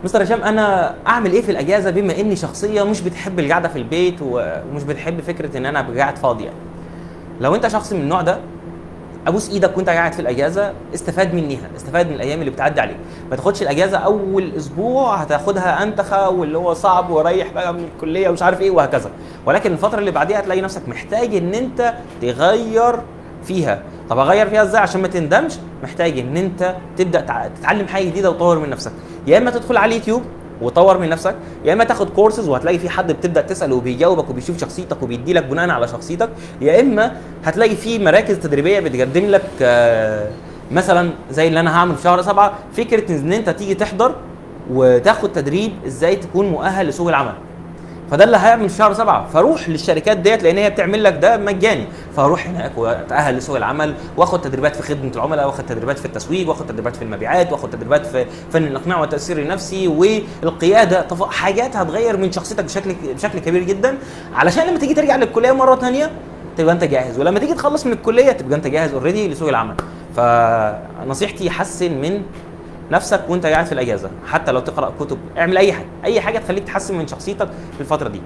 مستر هشام، انا اعمل ايه في الاجازه بما اني شخصيه مش بتحب القعده في البيت ومش بتحب فكره ان انا ابقى قاعد فاضي يعني. لو انت شخص من النوع ده، ابوس ايدك وانت قاعد في الاجازه استفاد منيها، استفاد من الايام اللي بتعدي عليك. ما تاخدش الاجازه اول اسبوع هتاخدها انتخه واللي هو صعب وريح بقى من الكليه ومش عارف ايه وهكذا، ولكن الفتره اللي بعديها هتلاقي نفسك محتاج ان انت تغير فيها. طب اغير فيها ازاي عشان ما تندمش؟ محتاج ان انت تبدا تتعلم حاجه جديده وتطور من نفسك. يا اما تدخل على اليوتيوب وطور من نفسك، يا اما تاخد كورسز وهتلاقي في حد بتبدا تساله وبيجاوبك وبيشوف شخصيتك وبيدي لك بناء على شخصيتك، يا اما هتلاقي في مراكز تدريبيه بتقدم لك مثلا زي اللي انا هعمل في شهر 7، فكره ان انت تيجي تحضر وتاخد تدريب ازاي تكون مؤهل لسوق العمل. فده اللي هيعمل في شهر 7، فاروح للشركات ديت لان هي بتعمل لك ده مجاني، فاروح هناك واتاهل لسوق العمل واخد تدريبات في خدمه العملاء، واخد تدريبات في التسويق، واخد تدريبات في المبيعات، واخد تدريبات في فن الاقناع والتاثير النفسي والقياده. حاجات هتغير من شخصيتك بشكل كبير جدا، علشان لما تيجي ترجع للكليه مره ثانيه تبقى انت جاهز، ولما تيجي تخلص من الكليه تبقى انت جاهز اوريدي لسوق العمل. فنصيحتي حسن من نفسك وانت قاعد في الاجازه، حتى لو تقرا كتب، اعمل اي حاجه تخليك تحسن من شخصيتك في الفتره دي.